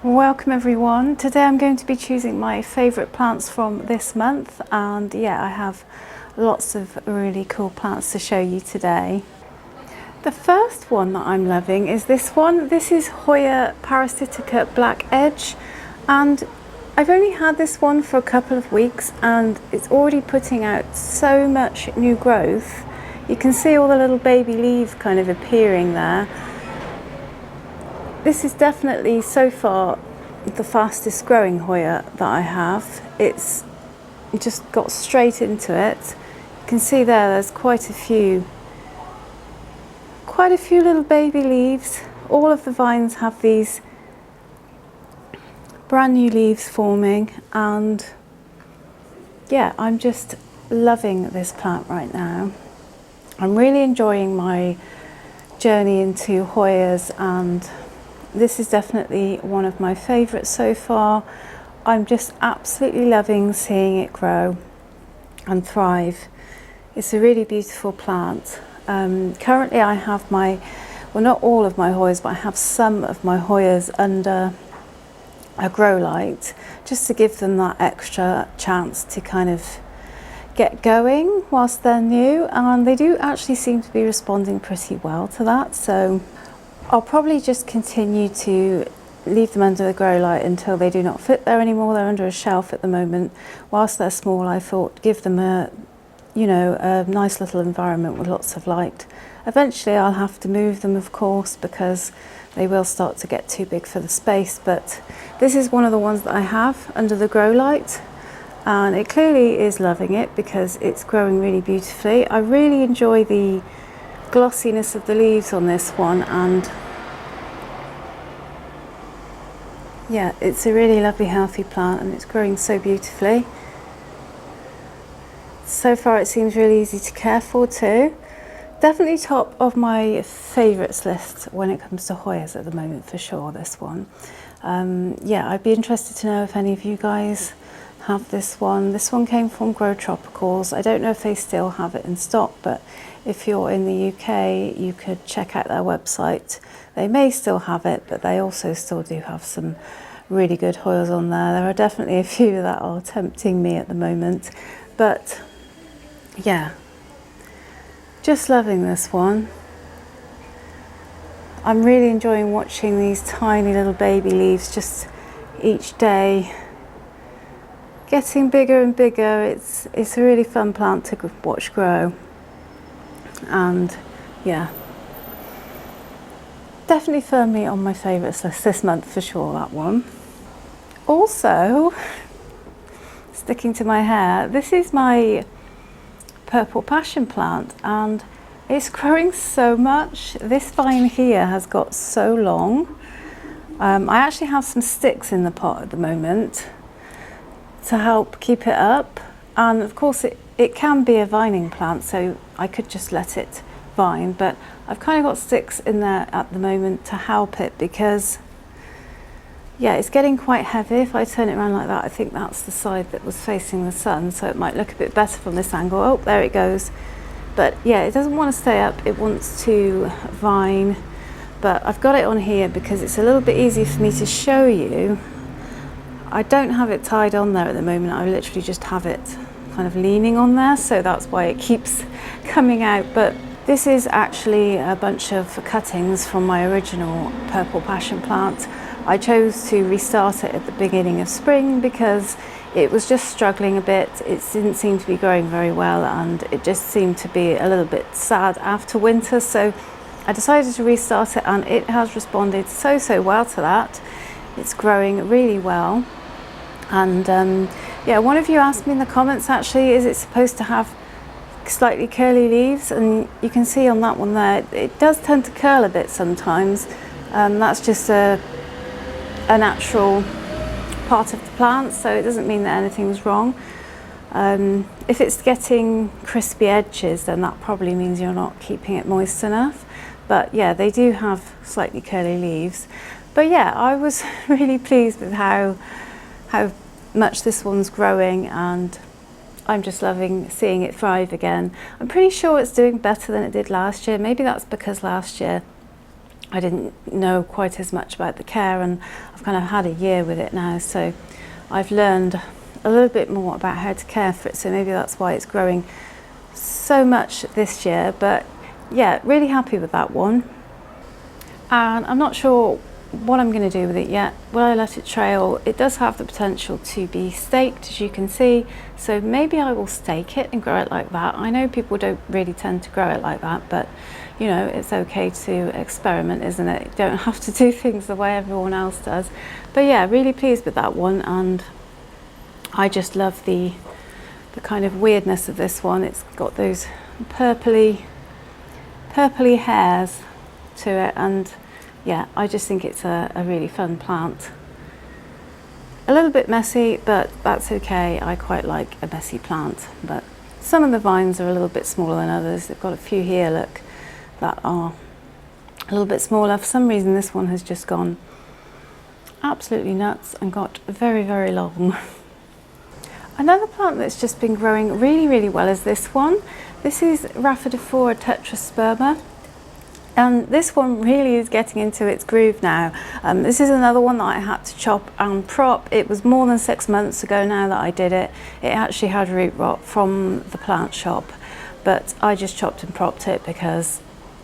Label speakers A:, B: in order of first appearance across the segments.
A: Welcome everyone. Today I'm going to be choosing my favourite plants from this month, and yeah, I have lots of really cool plants to show you today. The first one that I'm loving is this one. This is Hoya Parasitica Black Edge, and I've only had this one for a couple of weeks and it's already putting out so much new growth. You can see all the little baby leaves kind of appearing there. This is definitely so far the fastest growing Hoya that I have. It's just got straight into it. You can see there's quite a few little baby leaves. All of the vines have these brand new leaves forming, and yeah, I'm just loving this plant right now. I'm really enjoying my journey into Hoyas, and this is definitely one of my favourites so far. I'm just absolutely loving seeing it grow and thrive. It's a really beautiful plant. Currently I have well, not all of my Hoyas, but I have some of my Hoyas under a grow light, just to give them that extra chance to kind of get going whilst they're new, and they do actually seem to be responding pretty well to that. So I'll probably just continue to leave them under the grow light until they do not fit there anymore. They're under a shelf at the moment. Whilst they're small, I thought give them a nice little environment with lots of light. Eventually I'll have to move them, of course, because they will start to get too big for the space, but this is one of the ones that I have under the grow light, and it clearly is loving it because it's growing really beautifully. I really enjoy the glossiness of the leaves on this one, and yeah, it's a really lovely healthy plant and it's growing so beautifully. So far it seems really easy to care for too. Definitely top of my favourites list when it comes to Hoyas at the moment, for sure, this one. Yeah, I'd be interested to know if any of you guys have this one. This one came from Grow Tropicals. I don't know if they still have it in stock, but if you're in the UK, you could check out their website. They may still have it, but they also still do have some really good Hoyas on there. There are definitely a few that are tempting me at the moment, but yeah, just loving this one. I'm really enjoying watching these tiny little baby leaves just each day getting bigger and bigger. It's a really fun plant to watch grow, and yeah, definitely firmly on my favourites list this month for sure, that one. Also, sticking to my hair, this is my purple passion plant, and it's growing so much. This vine here has got so long. I actually have some sticks in the pot at the moment to help keep it up, and of course it can be a vining plant, so I could just let it vine, but I've kind of got sticks in there at the moment to help it, because yeah, it's getting quite heavy. If I turn it around like that, I think that's the side that was facing the sun, so it might look a bit better from this angle. Oh, there it goes. But yeah, it doesn't want to stay up, it wants to vine, but I've got it on here because it's a little bit easier for me to show you. I don't have it tied on there at the moment. I literally just have it kind of leaning on there, so that's why it keeps coming out. But this is actually a bunch of cuttings from my original purple passion plant. I chose to restart it at the beginning of spring because it was just struggling a bit. It didn't seem to be growing very well, and it just seemed to be a little bit sad after winter, so I decided to restart it, and it has responded so well to that. It's growing really well. And yeah, one of you asked me in the comments actually, is it supposed to have slightly curly leaves? And you can see on that one there, it does tend to curl a bit sometimes. That's just a natural part of the plant, so it doesn't mean that anything's wrong. If it's getting crispy edges, then that probably means you're not keeping it moist enough. But yeah, they do have slightly curly leaves. But yeah, I was really pleased with how much this one's growing, and I'm just loving seeing it thrive again. I'm pretty sure it's doing better than it did last year. Maybe that's because last year I didn't know quite as much about the care, and I've kind of had a year with it now, so I've learned a little bit more about how to care for it, so maybe that's why it's growing so much this year. But yeah, really happy with that one. And I'm not sure what I'm going to do with it yet. Will I let it trail? It does have the potential to be staked, as you can see, so maybe I will stake it and grow it like that. I know people don't really tend to grow it like that, but you know, it's okay to experiment, isn't it? You don't have to do things the way everyone else does. But yeah, really pleased with that one, and I just love the kind of weirdness of this one. It's got those purpley hairs to it, and yeah, I just think it's a really fun plant. A little bit messy, but that's okay. I quite like a messy plant, but some of the vines are a little bit smaller than others. They've got a few here, look, that are a little bit smaller. For some reason this one has just gone absolutely nuts and got very, very long. Another plant that's just been growing really, really well is this one. This is Rhaphidophora tetrasperma. And this one really is getting into its groove now. This is another one that I had to chop and prop. It was more than 6 months ago now that I did it. It actually had root rot from the plant shop, but I just chopped and propped it because,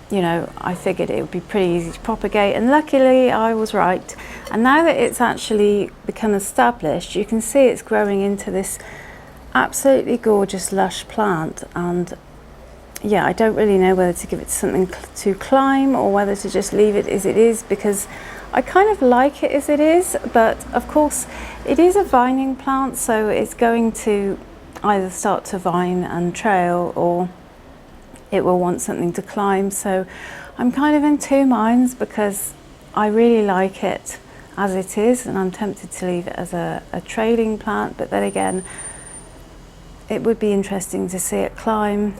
A: you know, I figured it would be pretty easy to propagate, and luckily I was right. And now that it's actually become established, you can see it's growing into this absolutely gorgeous lush plant. And yeah, I don't really know whether to give it something to climb or whether to just leave it as it is, because I kind of like it as it is, but of course it is a vining plant, so it's going to either start to vine and trail, or it will want something to climb. So I'm kind of in two minds, because I really like it as it is, and I'm tempted to leave it as a trailing plant, but then again, it would be interesting to see it climb.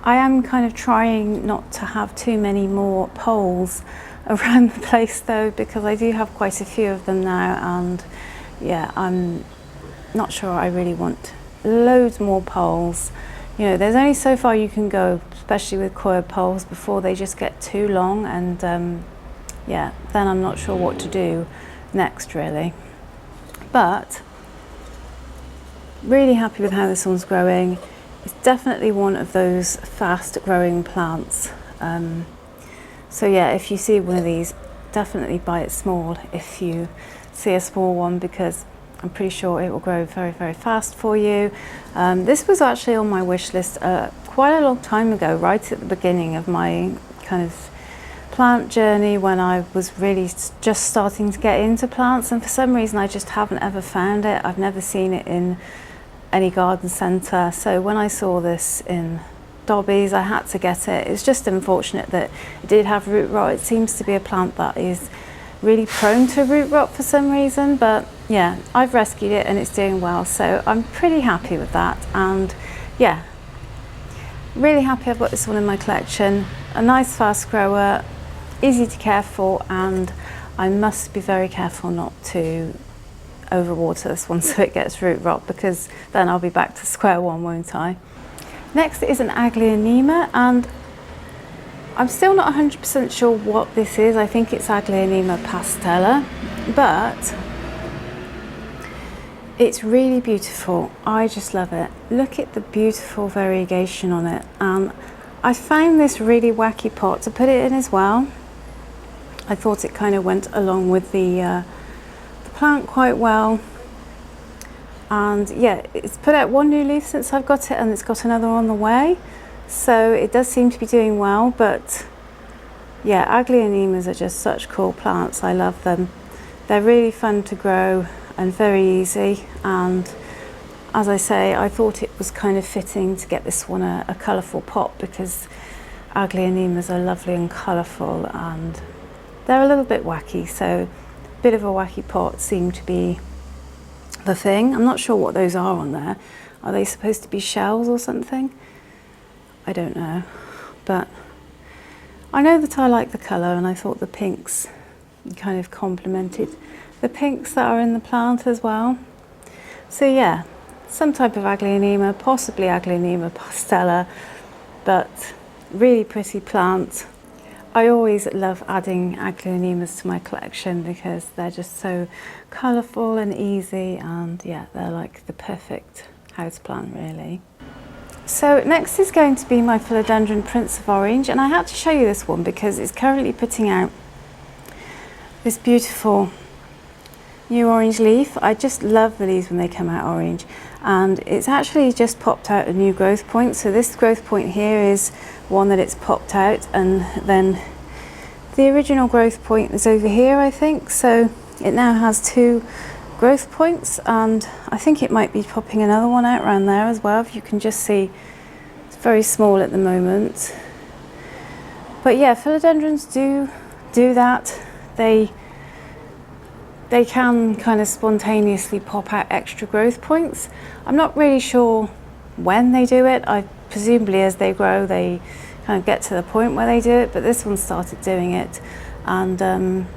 A: I am kind of trying not to have too many more poles around the place though, because I do have quite a few of them now, and yeah, I'm not sure I really want loads more poles. You know, there's only so far you can go, especially with coir poles, before they just get too long, and yeah, then I'm not sure what to do next really. But really happy with how this one's growing. It's definitely one of those fast growing plants. So yeah, if you see one of these, definitely buy it small if you see a small one, because I'm pretty sure it will grow very, very fast for you. This was actually on my wish list quite a long time ago, right at the beginning of my kind of plant journey, when I was really just starting to get into plants, and for some reason I just haven't ever found it. I've never seen it in any garden centre, so when I saw this in Dobby's, I had to get it. It's just unfortunate that it did have root rot. It seems to be a plant that is really prone to root rot for some reason, but yeah, I've rescued it and it's doing well, so I'm pretty happy with that. And yeah, really happy I've got this one in my collection. A nice fast grower, easy to care for, and I must be very careful not to overwater this one so it gets root rot, because then I'll be back to square one, won't I? Next is an Aglaonema, and I'm still not 100% sure what this is. I think it's Aglaonema pastella, but it's really beautiful. I just love it. Look at the beautiful variegation on it, and I found this really wacky pot to put it in as well. I thought it kind of went along with the plant quite well, and yeah, it's put out one new leaf since I've got it, and it's got another on the way, so it does seem to be doing well. But yeah, Aglaonemas are just such cool plants. I love them. They're really fun to grow and very easy, and as I say, I thought it was kind of fitting to get this one a colourful pot, because Aglaonemas are lovely and colourful, and they're a little bit wacky, so a bit of a wacky pot seemed to be the thing. I'm not sure what those are on there. Are they supposed to be shells or something? I don't know, but I know that I like the colour, and I thought the pinks kind of complemented the pinks that are in the plant as well. So yeah, some type of Aglaonema, possibly Aglaonema pastella, but really pretty plant. I always love adding Aglaonemas to my collection because they're just so colourful and easy, and yeah, they're like the perfect houseplant really. So next is going to be my Philodendron Prince of Orange, and I had to show you this one because it's currently putting out this beautiful new orange leaf. I just love the leaves when they come out orange, and it's actually just popped out a new growth point. So this growth point here is one that it's popped out, and then the original growth point is over here, I think. So it now has 2 growth points, and I think it might be popping another one out around there as well. If you can just see, it's very small at the moment. But yeah, philodendrons do that. They can kind of spontaneously pop out extra growth points. I'm not really sure when they do it. Presumably as they grow, they kind of get to the point where they do it, but this one started doing it. And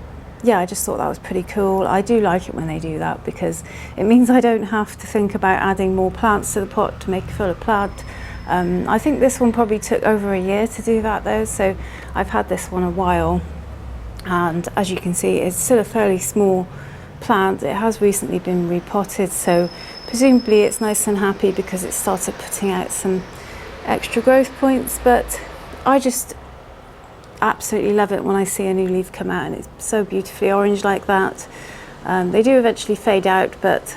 A: yeah, I just thought that was pretty cool. I do like it when they do that because it means I don't have to think about adding more plants to the pot to make a fuller plant. I think this one probably took over a year to do that though, so I've had this one a while. And as you can see, it's still a fairly small plant. It has recently been repotted, so presumably it's nice and happy because it started putting out some extra growth points. But I just absolutely love it when I see a new leaf come out and it's so beautifully orange like that. They do eventually fade out, but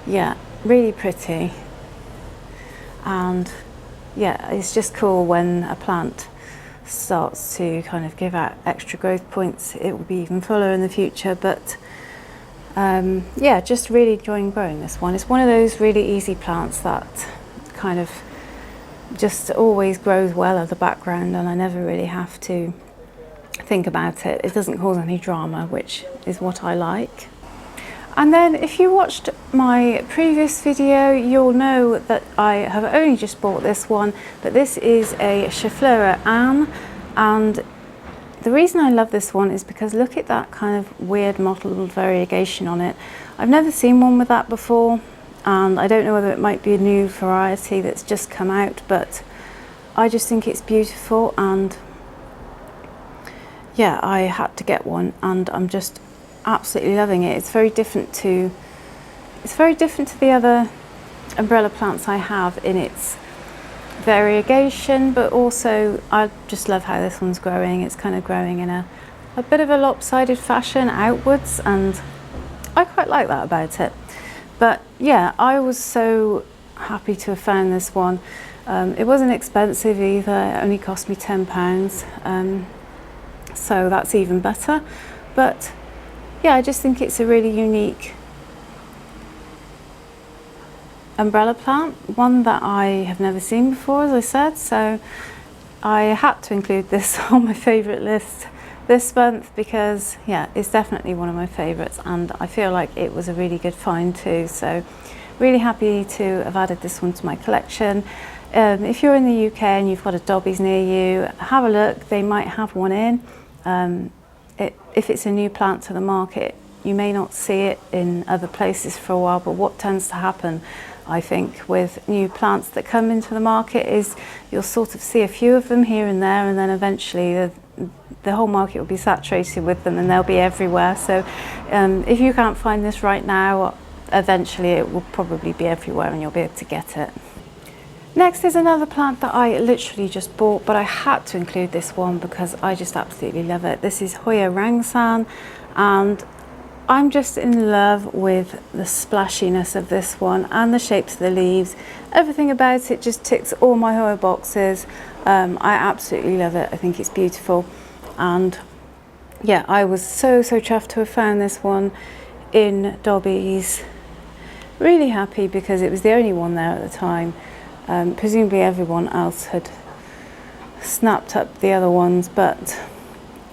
A: yeah, really pretty. And yeah, it's just cool when a plant starts to kind of give out extra growth points. It will be even fuller in the future, but yeah, just really enjoying growing this one. It's one of those really easy plants that kind of just always grows well at the background, and I never really have to think about it. It doesn't cause any drama, which is what I like. And then if you watched my previous video, you'll know that I have only just bought this one, but this is a Rhaphidophora Anne, and the reason I love this one is because look at that kind of weird mottled variegation on it. I've never seen one with that before, and I don't know whether it might be a new variety that's just come out, but I just think it's beautiful, and yeah, I had to get one, and I'm just absolutely loving it. It's very different to the other umbrella plants I have in its variegation, but also I just love how this one's growing. It's kind of growing in a bit of a lopsided fashion outwards, and I quite like that about it. But yeah, I was so happy to have found this one. It wasn't expensive either. It only cost me £10, so that's even better. But yeah, I just think it's a really unique umbrella plant, one that I have never seen before, as I said, so I had to include this on my favourite list this month because yeah, it's definitely one of my favourites, and I feel like it was a really good find too, so really happy to have added this one to my collection. If you're in the UK and you've got a Dobbies near you, have a look, they might have one in. If it's a new plant to the market, you may not see it in other places for a while, but what tends to happen, I think, with new plants that come into the market is you'll sort of see a few of them here and there, and then eventually the whole market will be saturated with them and they'll be everywhere. So if you can't find this right now, eventually it will probably be everywhere and you'll be able to get it. Next is another plant that I literally just bought, but I had to include this one because I just absolutely love it. This is Hoya Collection, and I'm just in love with the splashiness of this one and the shapes of the leaves. Everything about it just ticks all my Hoya boxes. I absolutely love it. I think it's beautiful, and yeah, I was so chuffed to have found this one in Dobbies. Really happy because it was the only one there at the time. Presumably everyone else had snapped up the other ones, but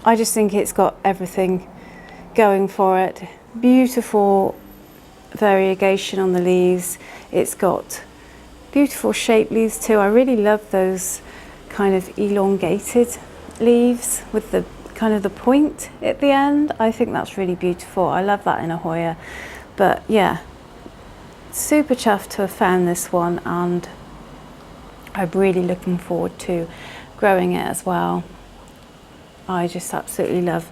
A: I just think it's got everything going for it. Beautiful variegation on the leaves. It's got beautiful shaped leaves too. I really love those kind of elongated leaves with the kind of the point at the end. I think that's really beautiful. I love that in a Hoya. But yeah, super chuffed to have found this one, and I'm really looking forward to growing it as well. I just absolutely love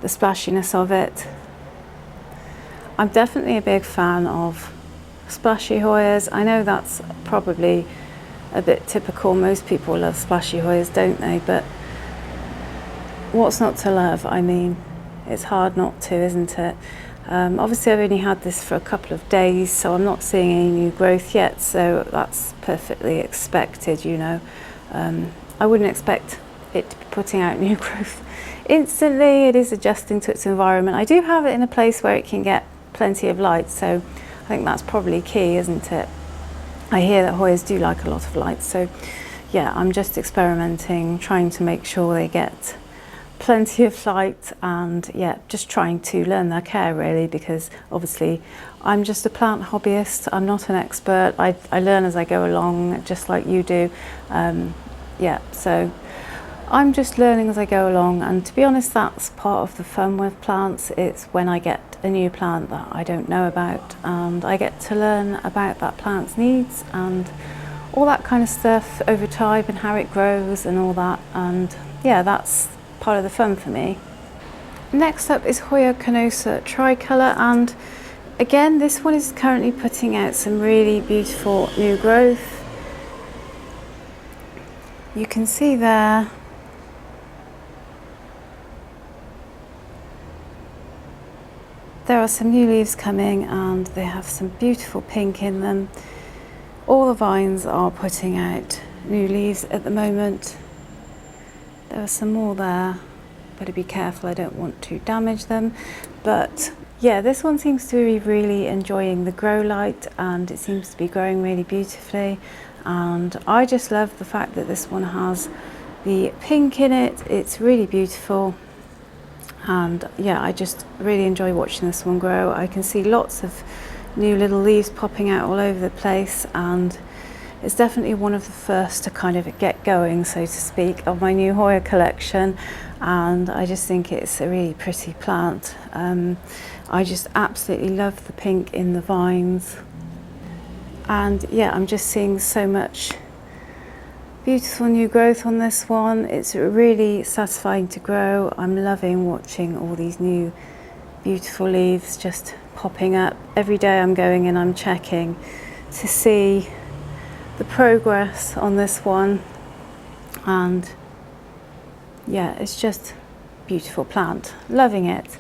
A: the splashiness of it. I'm definitely a big fan of splashy Hoyas. I know that's probably a bit typical. Most people love splashy Hoyas, don't they? But what's not to love? I mean, it's hard not to, isn't it? Obviously I've only had this for a couple of days, so I'm not seeing any new growth yet, so that's perfectly expected, you know. I wouldn't expect it to be putting out new growth instantly. It is adjusting to its environment. I do have it in a place where it can get plenty of light, so I think that's probably key, isn't it? I hear that Hoyas do like a lot of light, so yeah, I'm just experimenting, trying to make sure they get plenty of light, and yeah, just trying to learn their care really, because obviously I'm just a plant hobbyist. I'm not an expert. I learn as I go along, just like you do. Yeah, so I'm just learning as I go along, and to be honest, that's part of the fun with plants. It's when I get a new plant that I don't know about, and I get to learn about that plant's needs and all that kind of stuff over time, and how it grows and all that, and yeah, that's part of the fun for me. Next up is Hoya Collection tricolor, and again, this one is currently putting out some really beautiful new growth. You can see there are some new leaves coming, and they have some beautiful pink in them. All the vines are putting out new leaves at the moment. There are some more there. Better be careful, I don't want to damage them. But yeah, this one seems to be really enjoying the grow light, and it seems to be growing really beautifully. And I just love the fact that this one has the pink in it. It's really beautiful. And yeah, I just really enjoy watching this one grow. I can see lots of new little leaves popping out all over the place, and it's definitely one of the first to kind of get going, so to speak, of my new Hoya collection, and I just think it's a really pretty plant. I just absolutely love the pink in the vines, and yeah, I'm just seeing so much beautiful new growth on this one. It's really satisfying to grow. I'm loving watching all these new beautiful leaves just popping up. Every day I'm going and I'm checking to see the progress on this one, and yeah, it's just a beautiful plant. Loving it.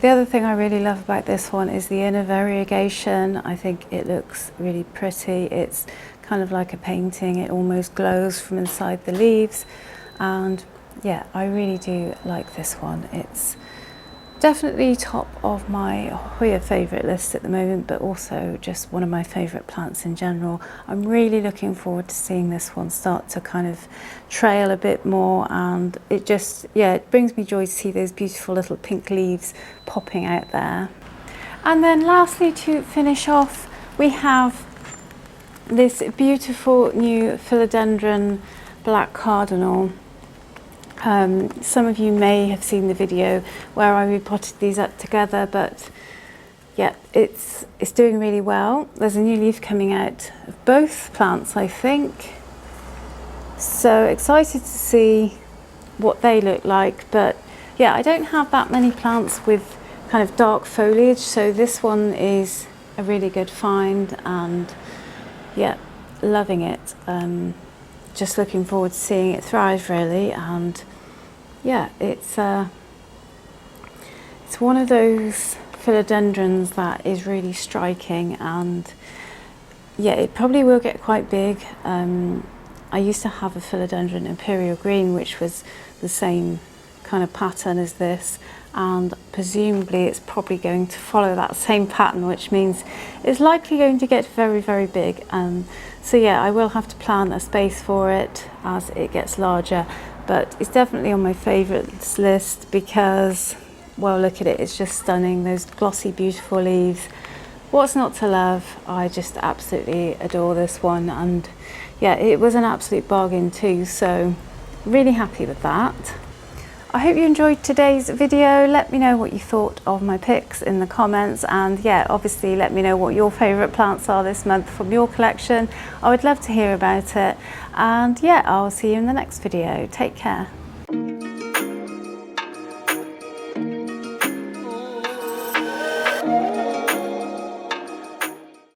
A: The other thing I really love about this one is the inner variegation. I think it looks really pretty. It's kind of like a painting. It almost glows from inside the leaves, and yeah, I really do like this one. It's definitely top of my Hoya favourite list at the moment, but also just one of my favourite plants in general. I'm really looking forward to seeing this one start to kind of trail a bit more, and it just, yeah, it brings me joy to see those beautiful little pink leaves popping out there. And then lastly, to finish off, we have this beautiful new Philodendron black cardinal. Some of you may have seen the video where I repotted these up together, but yeah, it's doing really well. There's a new leaf coming out of both plants, I think. So excited to see what they look like. But yeah, I don't have that many plants with kind of dark foliage, so this one is a really good find, and yeah, loving it. Just looking forward to seeing it thrive really, and yeah, it's one of those philodendrons that is really striking, and yeah, it probably will get quite big. I used to have a philodendron imperial green, which was the same kind of pattern as this, and presumably it's probably going to follow that same pattern, which means it's likely going to get very, very big. So yeah, I will have to plan a space for it as it gets larger, but it's definitely on my favourites list because, well, look at it, it's just stunning, those glossy, beautiful leaves. What's not to love? I just absolutely adore this one, and yeah, it was an absolute bargain too, so really happy with that. I hope you enjoyed today's video. Let me know what you thought of my picks in the comments, and yeah, obviously let me know what your favourite plants are this month from your collection. I would love to hear about it, and yeah, I'll see you in the next video. Take care.